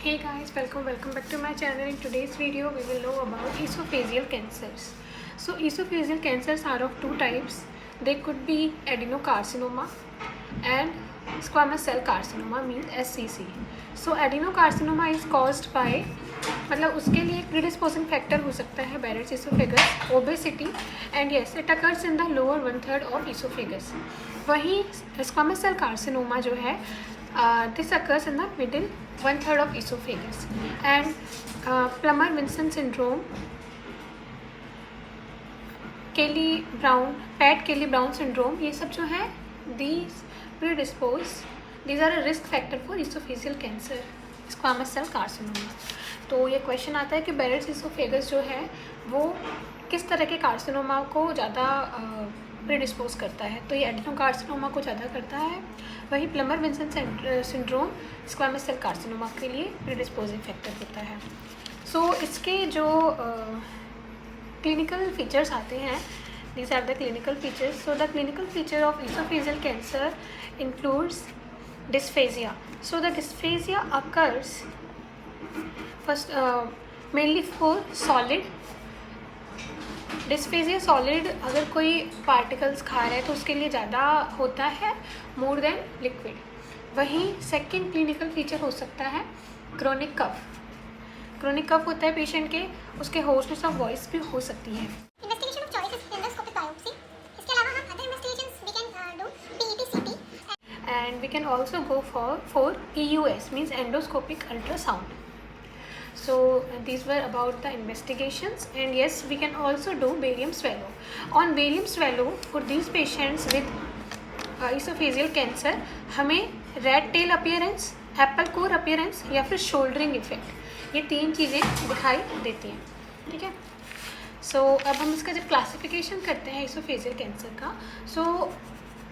Hey guys, welcome back to my channel. In today's video we will know about esophageal cancers. So esophageal cancers are of two types. They could be adenocarcinoma and squamous cell carcinoma, means SCC. So adenocarcinoma is caused by, मतलब उसके लिए एक predisposing factor हो सकता है Barrett's esophagus, obesity, and yes, it occurs in the lower 1/3 of esophagus. वहीं squamous cell carcinoma जो है this occurs in the middle 1/3 of esophagus. And Plummer-Vinson syndrome, Pat Kelly-Brown syndrome, ये सब जो है these are a risk factor for esophageal cancer, squamous cell carcinoma. तो ये question आता है कि Barrett's esophagus जो है वो किस तरह के कार्सिनोमा को ज़्यादा प्रीडिस्पोज करता है. तो ये एडिनोकार्सिनोमा को ज़्यादा करता है, वही Plummer Vinson syndrome squamous cell carcinoma के लिए प्रीडिस्पोजिंग फैक्टर होता है. सो इसके जो क्लिनिकल फीचर्स आते हैं, these are the clinical features. So the clinical feature of esophageal cancer includes dysphagia. So the dysphagia occurs first mainly for solid. Dysphagia solid अगर कोई पार्टिकल्स खा रहा है तो उसके लिए ज़्यादा होता है मोर देन लिक्विड. वहीं सेकंड क्लिनिकल फीचर हो सकता है क्रोनिक कफ. क्रोनिक कफ होता है पेशेंट के, उसके होर्सनेस ऑफ वॉइस भी हो सकती है. Investigation of choice is endoscopic biopsy. इसके अलावा हम other investigations we can do PET CT and we can also go for EUS means endoscopic ultrasound. So these were about the investigations, and yes, we can also do barium swallow. On barium swallow for these patients with esophageal cancer हमें red tail appearance, apple core appearance या फिर shouldering effect, ये तीन चीज़ें दिखाई देती हैं. ठीक है. So अब हम इसका जब क्लासिफिकेशन करते हैं esophageal cancer का, so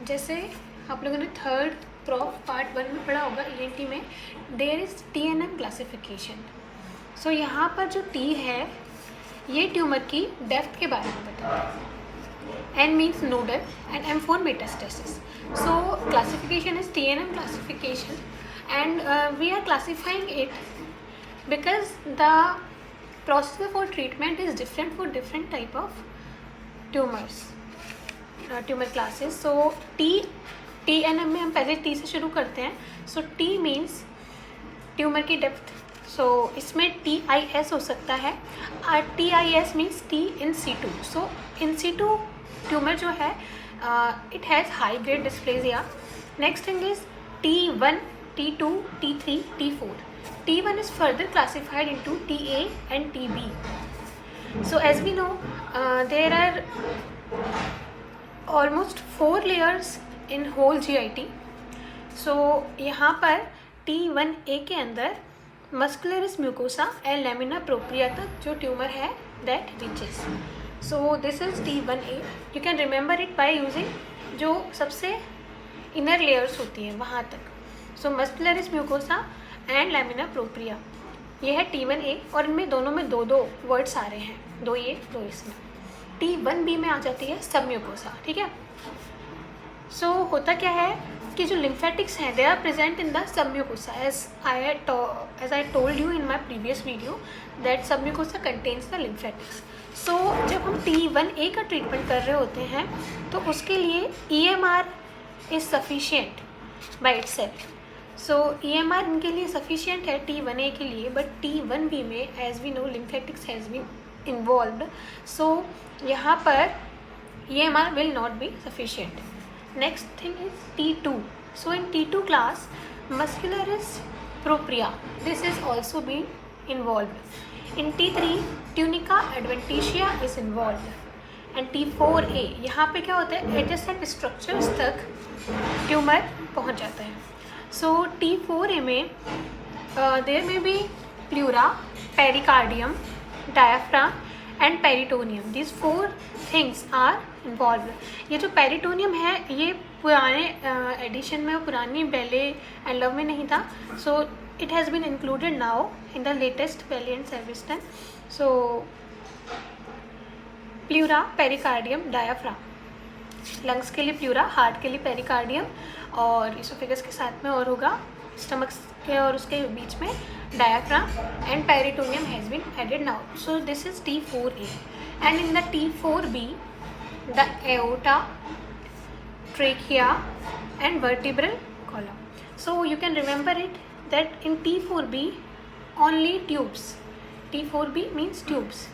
जैसे आप लोगों ने थर्ड पार्ट 1 में पढ़ा होगा ENT में, there is TNM classification. सो यहाँ पर जो T है ये ट्यूमर की डेप्थ के बारे में बताता है. N means nodal and M for metastasis. So classification is TNM classification and we are classifying it because the procedure for treatment is different for different type of tumours, tumour classes. So TNM में हम पहले T से शुरू करते हैं. So T means tumour की depth. So इसमें TIS हो सकता है. TIS means T in situ. So in situ tumour जो है it has high grade dysplasia. Next thing is T1, T2, T3, T4. T1 is further classified into TA and TB. So as we know, there are almost 4 layers in whole GIT. So यहाँ पर T1A के अंदर muscularis mucosa and lamina propria तक जो tumour है that reaches. So this is T1A. You can remember it by using जो सबसे inner layers होती हैं वहाँ तक. सो muscularis mucosa and lamina propria ये है T1A, और इनमें दोनों में दो वर्ड्स आ रहे हैं, दो ये दो इसमें. T1B में आ जाती है सब म्यूकोसा. ठीक है. सो होता क्या है कि जो लिम्फेटिक्स हैं they are present in the submucosa. As I told you in my previous video that submucosa contains the lymphatics. So जब हम T1A का ट्रीटमेंट कर रहे होते हैं तो उसके लिए EMR is sufficient by it self. So EMR इनके लिए सफिशिएंट है T1A के लिए, बट T1B में as we know lymphatics has been involved. So यहाँ पर EMR will not be sufficient. Next thing is T2. So in T2 class, muscularis propria, this is also being involved. In T3, tunica adventitia is involved. And T4A, यहाँ पे क्या होता है adjacent structures तक tumour पहुँच जाता है. So T4A में there may be pleura, pericardium, diaphragm and peritoneum. These 4 things are involved. ये जो पेरिटोनियम है ये पुराने एडिशन में और पुरानी बेले एंड लव में नहीं था. So it has been included now in the latest Bailey and Sabiston. So pleura, pericardium, diaphragm. Lungs के लिए प्लूरा, हार्ट के लिए पेरिकार्डियम, और इसोफेगस के साथ में और होगा स्टमक के और उसके बीच में diaphragm, and peritoneum has been added now. So this is T4A. And in the T4B, the aorta, trachea, and vertebral column. So you can remember it that in T4B only tubes. T4B means tubes.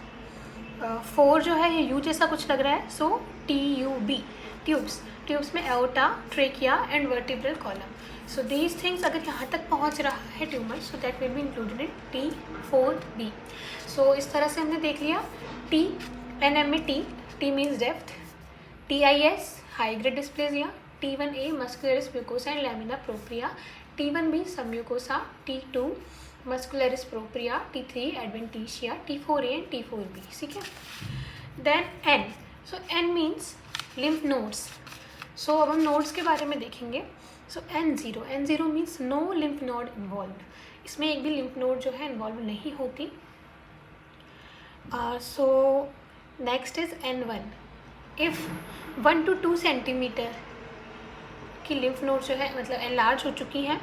4 जो है ये U जैसा कुछ लग रहा है, so TUB tubes. Tubes में aorta, trachea and vertebral column. So these things अगर यहाँ तक पहुँच रहा है tumour, so that will be included in T4B. सो इस तरह से हमने देख लिया. T, NM में T means depth. TIS high grade dysplasia. T1A muscularis mucosa and lamina propria. T1B submucosa. T2 muscularis propria. T3 adventitia. T4A and T4B. ठीक है. Then N. So N means lymph nodes. So अब हम nodes के बारे में देखेंगे. So N0 means no lymph node involve. इसमें एक भी लिम्फ नोड जो है इन्वॉल्व नहीं होती. So next is N1. If 1 to 2 centimetre की लिम्फ नोड जो है मतलब एनलार्ज हो चुकी हैं,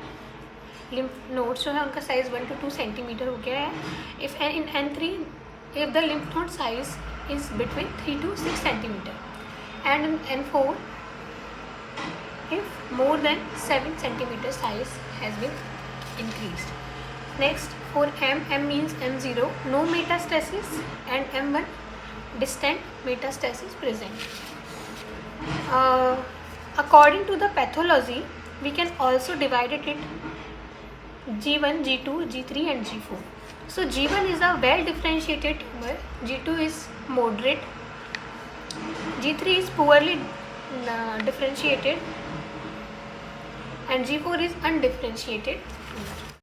लिम्फ नोड्स जो है उनका साइज़ 1 to 2 सेंटीमीटर हो गया है. If in N3 if the lymph node size is between 3 to 6 centimetre. And in N4, if more than 7 centimeter size has been increased. Next, for M means M0, no metastasis, and M1, distant metastasis present. According to the pathology, we can also divide it in G1, G2, G3 and G4. So G1 is a well differentiated tumor, G2 is moderate, G3 is poorly differentiated, and G4 is undifferentiated.